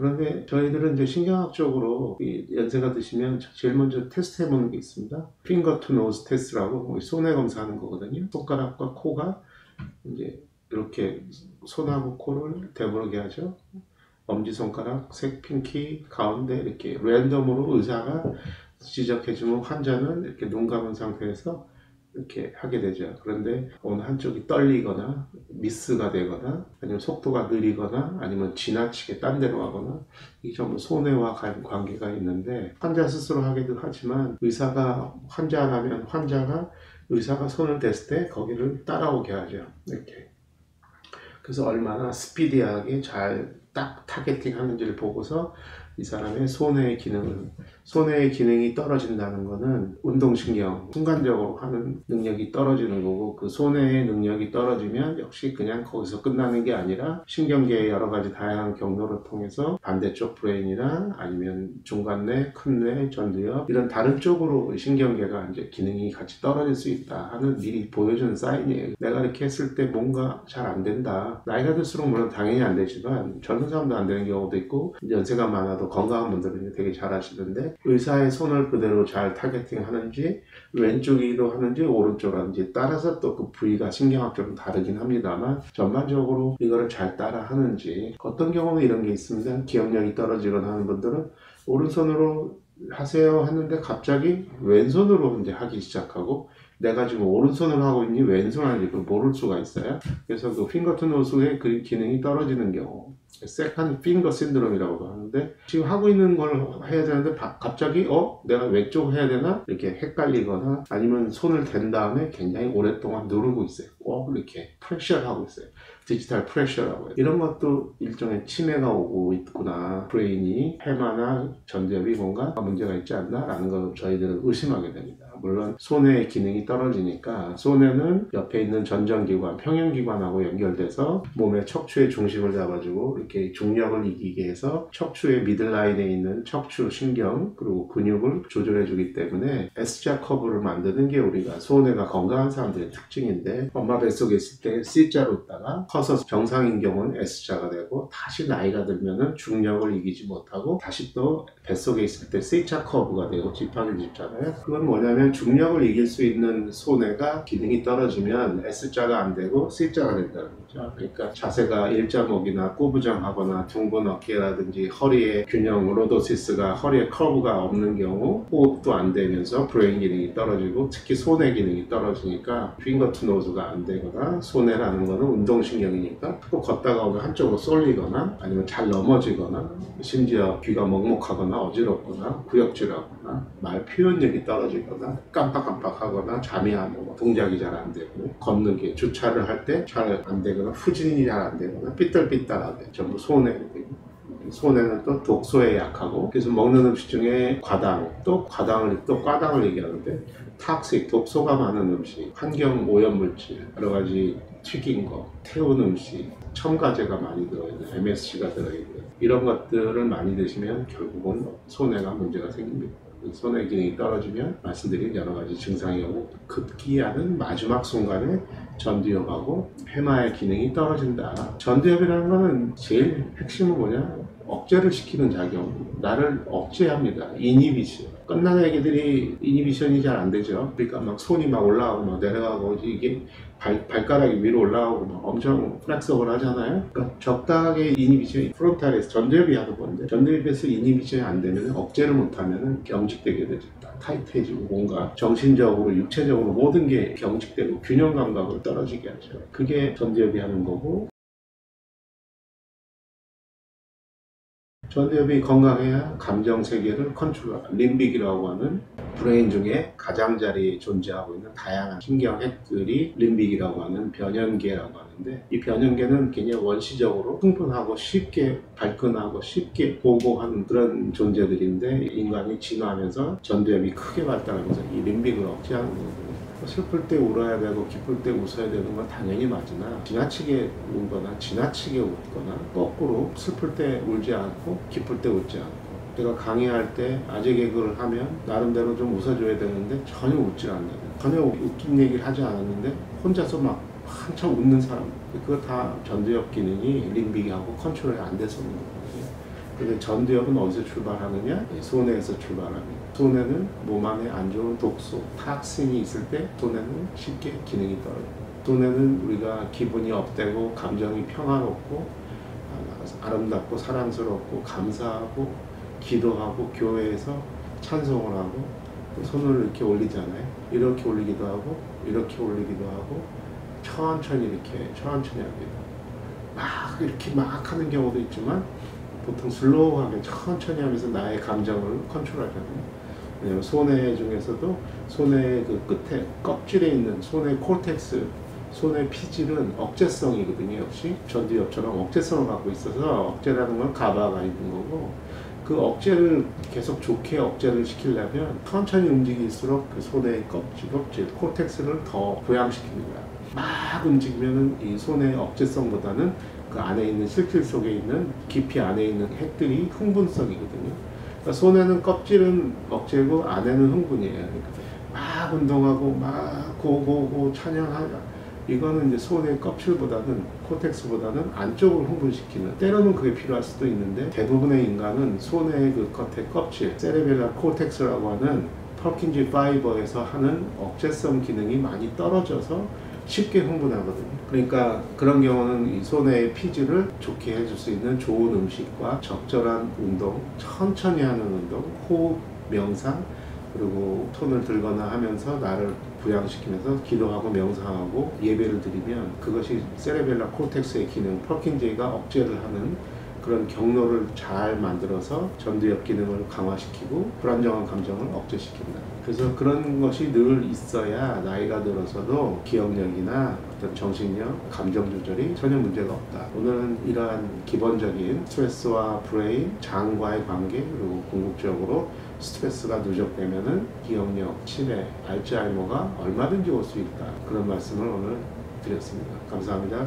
그런데 저희들은 이제 신경학적으로 연세가 드시면 제일 먼저 테스트 해보는 게 있습니다. 핑거 투 노즈 테스트라고 손해 검사하는 거거든요. 손가락과 코가 이제 이렇게 손하고 코를 대보르게 하죠. 엄지손가락, 색핑키, 가운데 이렇게 랜덤으로 의사가 지적해주면 환자는 이렇게 눈 감은 상태에서 이렇게 하게 되죠. 그런데 어느 한쪽이 떨리거나 미스가 되거나 아니면 속도가 느리거나 아니면 지나치게 딴 데로 가거나 이 전부 손해와 관계가 있는데 환자 스스로 하기도 하지만 의사가 환자라면 환자가 의사가 손을 댔을 때 거기를 따라오게 하죠. 이렇게. 그래서 얼마나 스피디하게 잘 딱 타겟팅 하는지를 보고서 이 사람의 손해의 기능이 떨어진다는 것은 운동신경, 순간적으로 하는 능력이 떨어지는 거고, 그 손해의 능력이 떨어지면 역시 그냥 거기서 끝나는 게 아니라 신경계의 여러 가지 다양한 경로를 통해서 반대쪽 브레인이나 아니면 중간뇌, 큰뇌, 전두엽 이런 다른 쪽으로 신경계가 이제 기능이 같이 떨어질 수 있다 하는 미리 보여주는 사인이에요. 내가 이렇게 했을 때 뭔가 잘 안 된다. 나이가 들수록 물론 당연히 안 되지만 젊은 사람도 안 되는 경우도 있고 연세가 많아도 건강한 분들은 되게 잘 하시던데 의사의 손을 그대로 잘 타겟팅 하는지 왼쪽으로 하는지 오른쪽으로 하는지 따라서 또 그 부위가 신경학적으로 다르긴 합니다만 전반적으로 이거를 잘 따라 하는지 어떤 경우는 이런 게 있습니다. 기억력이 떨어지거나 하는 분들은 오른손으로 하세요 했는데 갑자기 왼손으로 이제 하기 시작하고 내가 지금 오른손을 하고 있니 왼손 하는지 그걸 모를 수가 있어요. 그래서 그 핑거 투 노즈의 그 기능이 떨어지는 경우 세컨드 핑거 신드롬이라고 하는데 지금 하고 있는 걸 해야 되는데 갑자기 내가 왼쪽 해야 되나 이렇게 헷갈리거나 아니면 손을 댄 다음에 굉장히 오랫동안 누르고 있어요. 이렇게 프레셔를 하고 있어요. 디지털 프레셔라고 해요. 이런 것도 일종의 치매가 오고 있구나. 브레인이 해마나 전두엽이 뭔가 문제가 있지 않나 라는 걸 저희들은 의심하게 됩니다. 물론 손해의 기능이 떨어지니까 손해는 옆에 있는 전정기관, 평형기관하고 연결돼서 몸의 척추의 중심을 잡아주고 이렇게 중력을 이기게 해서 척추의 미들라인에 있는 척추 신경 그리고 근육을 조절해주기 때문에 S자 커브를 만드는 게 우리가 손해가 건강한 사람들의 특징인데 엄마 뱃속에 있을 때 C자로 있다가 커서 정상인 경우는 S자가 되고 다시 나이가 들면은 중력을 이기지 못하고 다시 또 뱃속에 있을 때 C자 커브가 되고 지팡이를 짚잖아요. 그건 뭐냐면 중력을 이길 수 있는 손해가 기능이 떨어지면 S자가 안 되고 C자가 된다는 거죠. 그러니까 자세가 일자목이나 꼬부정하거나 둥근 어깨라든지 허리의 균형, 로도시스가 허리에 커브가 없는 경우 호흡도 안 되면서 브레인 기능이 떨어지고 특히 손해 기능이 떨어지니까 핑거 투 노즈가 안 되거나 손해라는 거는 운동신경이니까 또 걷다가 오면 한쪽으로 쏠리거나 아니면 잘 넘어지거나 심지어 귀가 먹먹하거나 어지럽거나 구역질하거나 말 표현력이 떨어지거나 깜빡깜빡하거나 잠이 안 오고 동작이 잘 안 되고 걷는 게 주차를 할 때 잘 안 되거나 후진이 잘 안 되거나 삐뚤삐뚤하게 전부 손해는 또 독소에 약하고 그래서 먹는 음식 중에 과당을 얘기하는데 탁식, 독소가 많은 음식, 환경 오염물질, 여러 가지 튀긴 거, 태운 음식, 첨가제가 많이 들어있는 MSG가 들어있는 이런 것들을 많이 드시면 결국은 손해가 문제가 생깁니다. 손해 기능이 떨어지면 말씀드린 여러 가지 증상이 오고 급기야는 마지막 순간에 전두엽하고 해마의 기능이 떨어진다. 전두엽이라는 거는 제일 핵심은 뭐냐? 억제를 시키는 작용. 나를 억제합니다. 이니비션. 끝나는 애기들이 이니비션이 잘 안 되죠. 그러니까 막 손이 막 올라가고 막 내려가고 이게 발가락이 위로 올라가고 막 엄청 플렉서블 하잖아요. 그러니까 적당하게 이니비션이 프론탈에서 전두엽이 하는 건데 전두엽에서 이니비션이 안 되면 억제를 못하면 경직되게 되죠. 타이트해지고 뭔가 정신적으로 육체적으로 모든 게 경직되고 균형 감각을 떨어지게 하죠. 그게 전두엽이 하는 거고 전두엽이 건강해야 감정 세계를 컨트롤하는 림빅이라고 하는 브레인 중에 가장자리에 존재하고 있는 다양한 신경핵들이 림빅이라고 하는 변연계라고 하는데 이 변연계는 굉장히 원시적으로 흥분하고 쉽게 발끈하고 쉽게 보고하는 그런 존재들인데 인간이 진화하면서 전두엽이 크게 발달하면서 이 림빅을 억제하는 거거든요. 슬플 때 울어야 되고 기쁠 때 웃어야 되는 건 당연히 맞으나 지나치게 울거나 지나치게 웃거나 거꾸로 슬플 때 울지 않고 기쁠 때 웃지 않고 제가 강의할 때 아재 개그를 하면 나름대로 좀 웃어줘야 되는데 전혀 웃지 않는다. 전혀 웃긴 얘기를 하지 않았는데 혼자서 막 한참 웃는 사람 그거 다 전두엽 기능이 림빅하고 컨트롤이 안 돼서 그런 거거든요. 근데 전두엽은 어디서 출발하느냐? 소뇌에서 출발합니다. 소뇌는 몸 안에 안 좋은 독소, 탁신이 있을 때 소뇌는 쉽게 기능이 떨어져요. 소뇌는 우리가 기분이 업되고 감정이 평화롭고 아름답고 사랑스럽고 감사하고 기도하고 교회에서 찬송을 하고 손을 이렇게 올리잖아요. 이렇게 올리기도 하고 이렇게 올리기도 하고 천천히 합니다. 막 이렇게 막 하는 경우도 있지만 보통 슬로우하게 천천히 하면서 나의 감정을 컨트롤하잖아요. 왜냐면 소뇌 중에서도 소뇌 그 끝에 껍질에 있는 소뇌 콜텍스, 소뇌 피질은 억제성이거든요. 역시 전두엽처럼 억제성을 갖고 있어서 억제라는 건 가바가 있는 거고 그 억제를 계속 좋게 억제를 시키려면 천천히 움직일수록 그 소뇌의 껍질, 콜텍스를 더 부양시킵니다. 막 움직이면은 이 소뇌의 억제성보다는 그 안에 있는 실질 속에 있는 깊이 안에 있는 핵들이 흥분성이거든요. 그러니까 소뇌는 껍질은 억제고 안에는 흥분이에요. 그러니까 막 운동하고 막 고고고 찬양하자. 이거는 이제 소뇌 껍질보다는 코텍스보다는 안쪽을 흥분시키는 때로는 그게 필요할 수도 있는데 대부분의 인간은 소뇌의 그 겉에 껍질 세레벨라 코텍스라고 하는 퍼킨지 파이버에서 하는 억제성 기능이 많이 떨어져서 쉽게 흥분하거든요. 그러니까 그런 경우는 이 소뇌의 피질을 좋게 해줄 수 있는 좋은 음식과 적절한 운동, 천천히 하는 운동, 호흡, 명상, 그리고 손을 들거나 하면서 나를 부양시키면서 기도하고 명상하고 예배를 드리면 그것이 세레벨라 콜텍스의 기능, 퍼킨제이가 억제를 하는 그런 경로를 잘 만들어서 전두엽 기능을 강화시키고 불안정한 감정을 억제시킨다. 그래서 그런 것이 늘 있어야 나이가 들어서도 기억력이나 어떤 정신력, 감정 조절이 전혀 문제가 없다. 오늘은 이러한 기본적인 스트레스와 브레인, 장과의 관계, 그리고 궁극적으로 스트레스가 누적되면은 기억력, 치매, 알츠하이머가 얼마든지 올 수 있다. 그런 말씀을 오늘 드렸습니다. 감사합니다.